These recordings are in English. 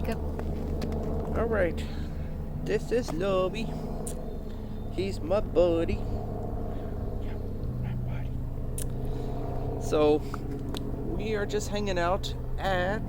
Jacob. All right. This is Lovey. He's my buddy. Yeah, my buddy. So, we are just hanging out at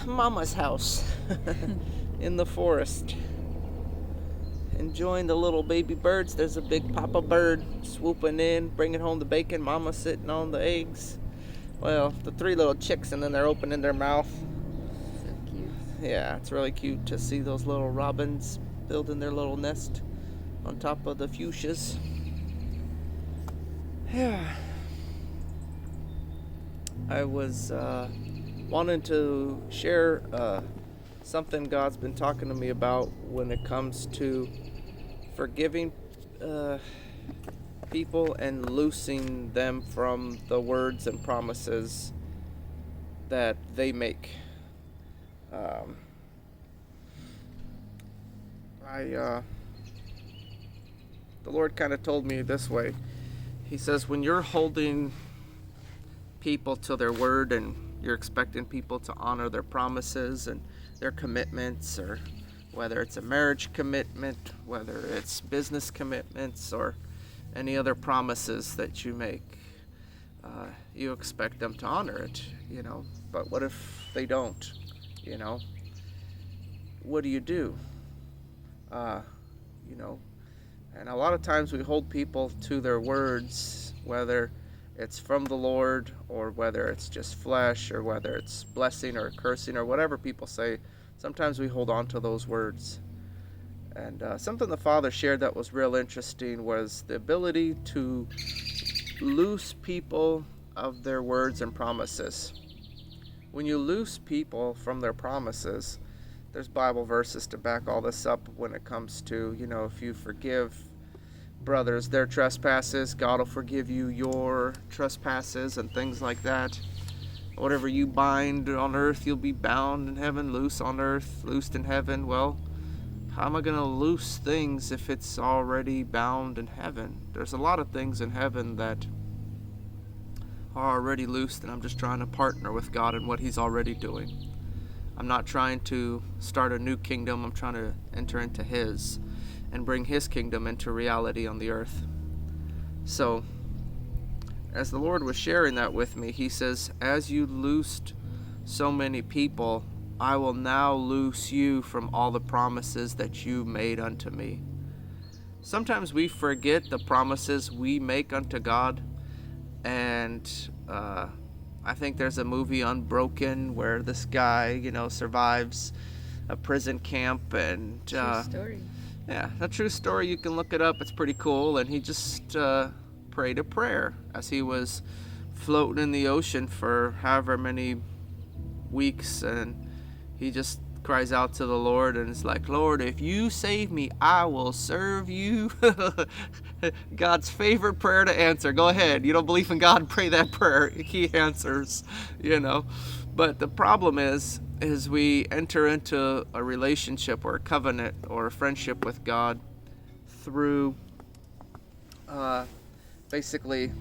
Mama's house in the forest. Enjoying the little baby birds. There's a big papa bird swooping in, bringing home the bacon. Mama sitting on the eggs. Well, the 3 little chicks, and then they're opening their mouth. So cute. Yeah, it's really cute to see those little robins building their little nest on top of the fuchsias. Yeah. I was wanting to share something God's been talking to me about when it comes to forgiving people and loosing them from the words and promises that they make. The Lord kind of told me this way. He says, when you're holding people to their word and you're expecting people to honor their promises and their commitments, or whether it's a marriage commitment, whether it's business commitments, or any other promises that you make, you expect them to honor it, But what if they don't, What do you do? And a lot of times we hold people to their words, whether it's from the Lord or whether it's just flesh or whether it's blessing or cursing or whatever people say. Sometimes we hold on to those words. And something the Father shared that was real interesting was the ability to loose people of their words and promises. When you loose people from their promises, there's Bible verses to back all this up when it comes to, if you forgive brothers their trespasses, God will forgive you your trespasses and things like that. Whatever you bind on earth, you'll be bound in heaven. Loose on earth, loosed in heaven. Well, how am I going to loose things if it's already bound in heaven? There's a lot of things in heaven that are already loosed, and I'm just trying to partner with God in what He's already doing. I'm not trying to start a new kingdom. I'm trying to enter into His and bring His kingdom into reality on the earth. So, as the Lord was sharing that with me, He says, as you loosed so many people, I will now loose you from all the promises that you made unto me. Sometimes we forget the promises we make unto God, and I think there's a movie, Unbroken, where this guy, survives a prison camp, and True story. yeah, a true story. You can look it up. It's pretty cool. And he just prayed a prayer as he was floating in the ocean for however many weeks, and he just cries out to the Lord and is like, Lord, if you save me, I will serve you. God's favorite prayer to answer. Go ahead. You don't believe in God? Pray that prayer. He answers, But the problem is we enter into a relationship or a covenant or a friendship with God through basically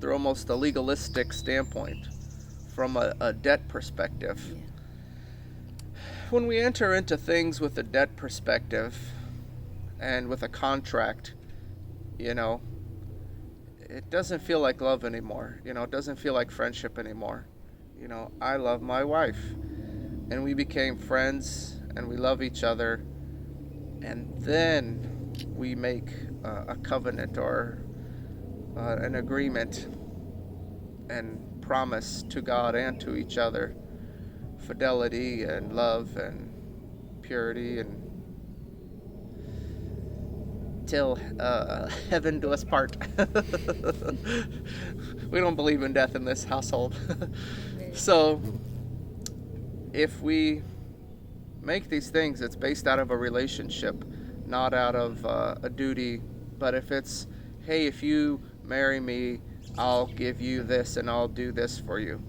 through almost a legalistic standpoint, from a debt perspective. Yeah. When we enter into things with a debt perspective and with a contract, it doesn't feel like love anymore. It doesn't feel like friendship anymore. I love my wife, and we became friends, and we love each other, and then we make a covenant or an agreement and promise to God and to each other fidelity and love and purity, and till heaven do us part. We don't believe in death in this household. So if we make these things, it's based out of a relationship, not out of a duty. But if it's, hey, if you marry me, I'll give you this and I'll do this for you,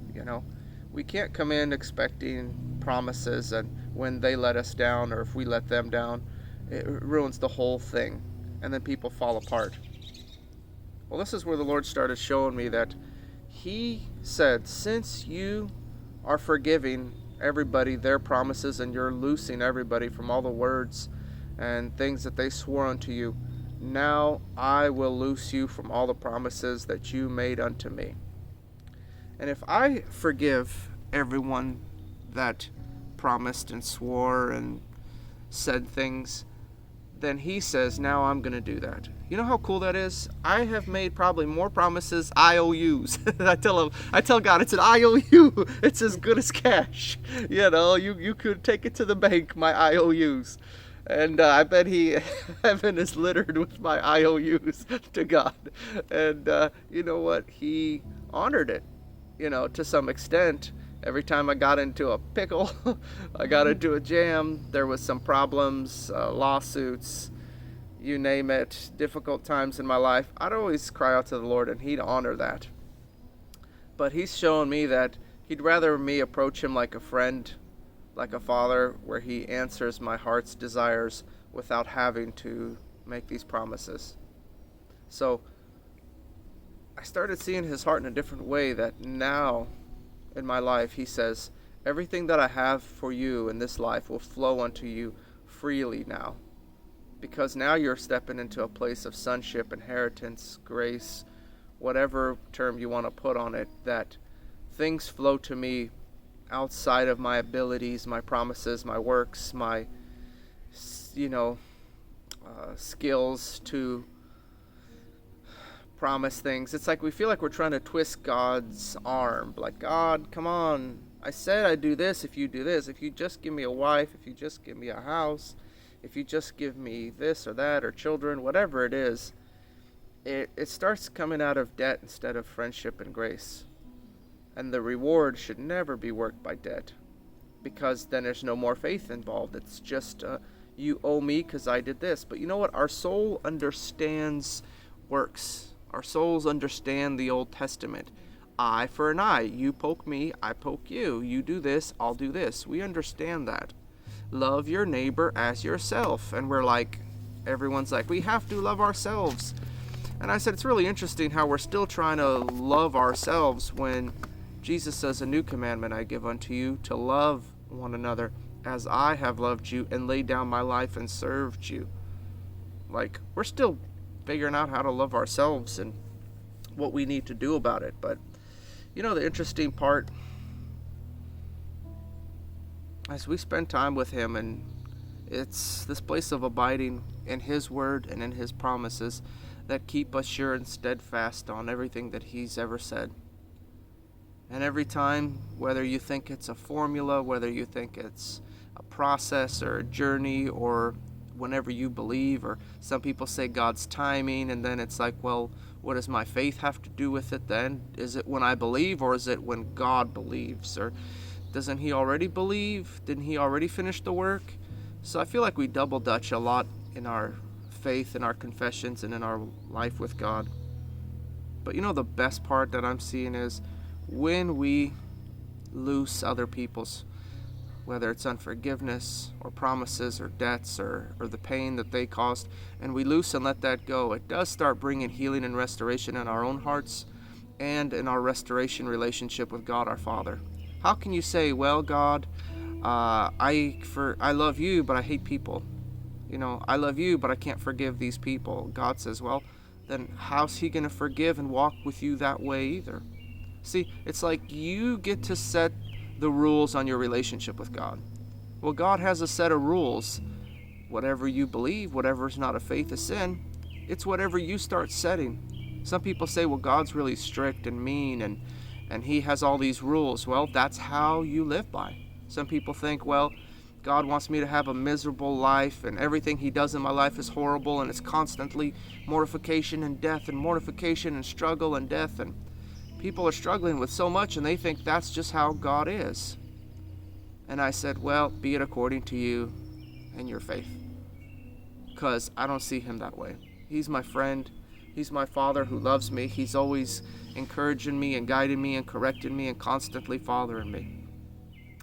we can't come in expecting promises, and when they let us down or if we let them down, it ruins the whole thing, and then people fall apart. Well, this is where the Lord started showing me that He said, since you are forgiving everybody their promises, and you're loosing everybody from all the words and things that they swore unto you. Now I will loose you from all the promises that you made unto me. And if I forgive everyone that promised and swore and said things, then he says, now I'm going to do that. You know how cool that is? I have made probably more promises, IOUs. I tell God, it's an IOU. It's as good as cash. You know, you could take it to the bank, my IOUs. And I bet heaven is littered with my IOUs to God. And you know what? He honored it, to some extent. Every time I got into a pickle, I got into a jam, there was some problems, lawsuits, you name it, difficult times in my life, I'd always cry out to the Lord, and he'd honor that. But he's shown me that he'd rather me approach him like a friend, like a father, where he answers my heart's desires without having to make these promises. So I started seeing his heart in a different way, that now in my life he says, everything that I have for you in this life will flow unto you freely now, because now you're stepping into a place of sonship, inheritance, grace, whatever term you want to put on it, that things flow to me outside of my abilities, my promises, my works, my skills to promise things. It's like we feel like we're trying to twist God's arm. Like, God, come on. I said I'd do this if you do this. If you just give me a wife, if you just give me a house, if you just give me this or that or children, whatever it is, it starts coming out of debt instead of friendship and grace. And the reward should never be worked by debt, because then there's no more faith involved. It's just, you owe me because I did this. But you know what? Our soul understands works. Our souls understand the Old Testament. Eye for an eye. You poke me, I poke you. You do this, I'll do this. We understand that. Love your neighbor as yourself. And everyone's like, we have to love ourselves. And I said, it's really interesting how we're still trying to love ourselves when Jesus says, a new commandment I give unto you, to love one another as I have loved you and laid down my life and served you. We're still figuring out how to love ourselves and what we need to do about it. But the interesting part, as we spend time with him, and it's this place of abiding in his word and in his promises that keep us sure and steadfast on everything that he's ever said. And every time, whether you think it's a formula, whether you think it's a process or a journey, or whenever you believe, or some people say God's timing, and then it's like, well, what does my faith have to do with it then? Is it when I believe, or is it when God believes? Or doesn't he already believe? Didn't he already finish the work? So I feel like we double dutch a lot in our faith, in our confessions, and in our life with God. But the best part that I'm seeing is when we loose other people's, whether it's unforgiveness or promises or debts or the pain that they caused, and we loose and let that go, it does start bringing healing and restoration in our own hearts and in our restoration relationship with God our Father. How can you say, well, God, I love you, but I hate people. I love you, but I can't forgive these people. God says, well, then how's he going to forgive and walk with you that way either? See, it's like you get to set the rules on your relationship with God. Well, God has a set of rules. Whatever you believe, whatever's not a faith of sin, it's whatever you start setting. Some people say, well, God's really strict and mean, and he has all these rules. Well, that's how you live by. Some people think, well, God wants me to have a miserable life, and everything he does in my life is horrible, and it's constantly mortification and death, and mortification and struggle and death, and people are struggling with so much, and they think that's just how God is. And I said, well, be it according to you and your faith, because I don't see him that way. He's my friend. He's my Father who loves me. He's always encouraging me and guiding me and correcting me and constantly fathering me.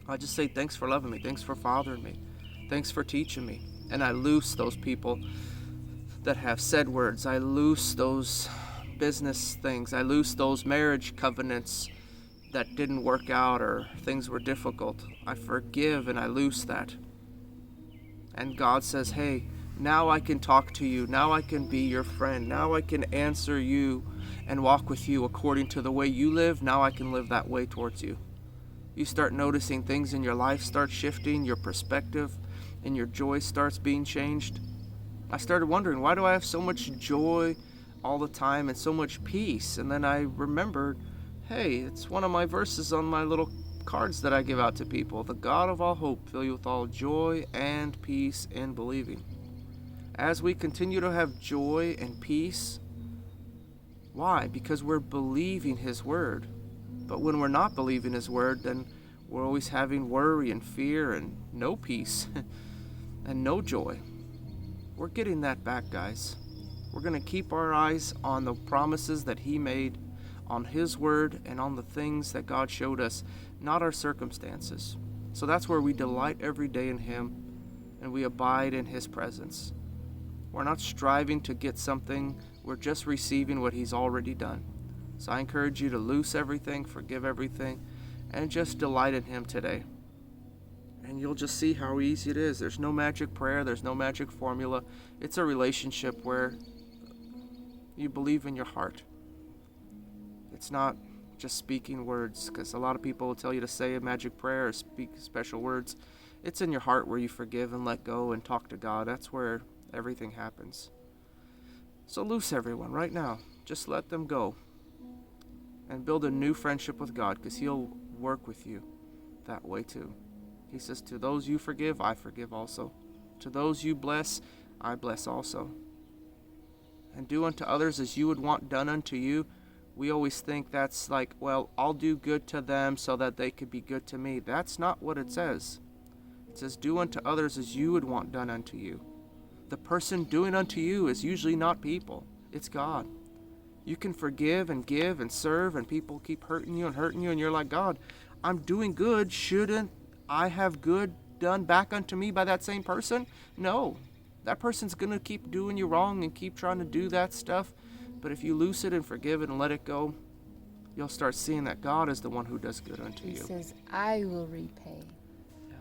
I just say, thanks for loving me. Thanks for fathering me. Thanks for teaching me. And I loose those people that have said words. I loose those business things. I loose those marriage covenants that didn't work out or things were difficult. I forgive and I loose that. And God says, hey, now I can talk to you. Now I can be your friend. Now I can answer you and walk with you according to the way you live. Now I can live that way towards you. You start noticing things in your life start shifting, your perspective and your joy starts being changed. I started wondering, why do I have so much joy all the time and so much peace? And then I remembered, hey, it's one of my verses on my little cards that I give out to people. The God of all hope fill you with all joy and peace in believing. As we continue to have joy and peace, why? Because we're believing His word. But when we're not believing His word, then we're always having worry and fear and no peace and no joy. We're getting that back, guys. We're going to keep our eyes on the promises that He made, on His word, and on the things that God showed us, not our circumstances. So that's where we delight every day in Him, and we abide in His presence. We're not striving to get something. We're just receiving what He's already done. So I encourage you to loose everything, forgive everything, and just delight in Him today. And you'll just see how easy it is. There's no magic prayer. There's no magic formula. It's a relationship where you believe in your heart. It's not just speaking words, because a lot of people will tell you to say a magic prayer or speak special words. It's in your heart where you forgive and let go and talk to God. That's where everything happens. So loose everyone right now. Just let them go and build a new friendship with God, because He'll work with you that way too. He says, to those you forgive, I forgive also. To those you bless, I bless also. And do unto others as you would want done unto you. We always think that's like, well, I'll do good to them so that they could be good to me. That's not what it says. It says, do unto others as you would want done unto you. The person doing unto you is usually not people. It's God. You can forgive and give and serve, and people keep hurting you, and you're like, God, I'm doing good. Shouldn't I have good done back unto me by that same person? No. That person's going to keep doing you wrong and keep trying to do that stuff. But if you loose it and forgive it and let it go, you'll start seeing that God is the one who does good unto you. He says, I will repay. Yeah.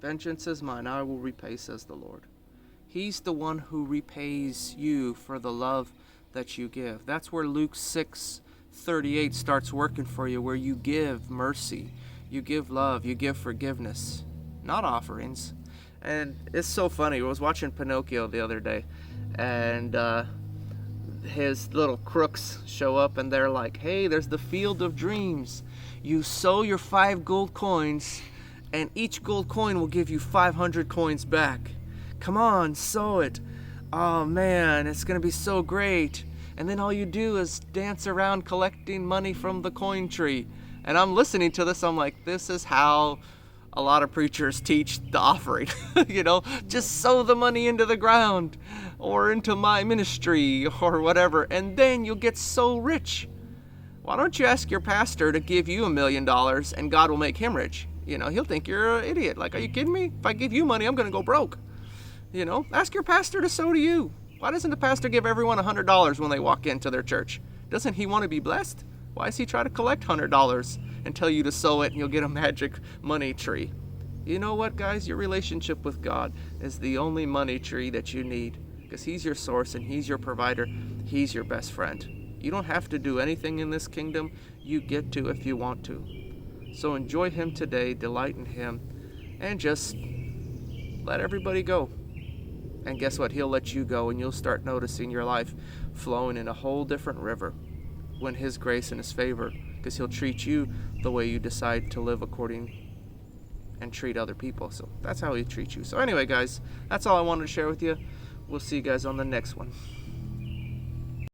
Vengeance is mine, I will repay, says the Lord. He's the one who repays you for the love that you give. That's where Luke 6:38 starts working for you, where you give mercy, you give love, you give forgiveness, not offerings. And it's so funny. I was watching Pinocchio the other day, and his little crooks show up, and they're like, hey, there's the field of dreams. You sow your 5 gold coins, and each gold coin will give you 500 coins back. Come on, sow it. Oh man, it's gonna be so great. And then all you do is dance around collecting money from the coin tree. And I'm listening to this, I'm like, this is how a lot of preachers teach the offering. Just sow the money into the ground or into my ministry or whatever, and then you'll get so rich. Why don't you ask your pastor to give you $1 million and God will make him rich? He'll think you're an idiot. Like, are you kidding me? If I give you money, I'm gonna go broke. Ask your pastor to sow to you. Why doesn't the pastor give everyone $100 when they walk into their church? Doesn't he want to be blessed? Why does he try to collect $100 and tell you to sow it and you'll get a magic money tree? You know what, guys? Your relationship with God is the only money tree that you need, because He's your source and He's your provider. He's your best friend. You don't have to do anything in this kingdom. You get to if you want to. So enjoy Him today, delight in Him, and just let everybody go. And guess what? He'll let you go, and you'll start noticing your life flowing in a whole different river when His grace and His favor, because He'll treat you the way you decide to live according and treat other people. So that's how He treats you. So anyway, guys, that's all I wanted to share with you. We'll see you guys on the next one.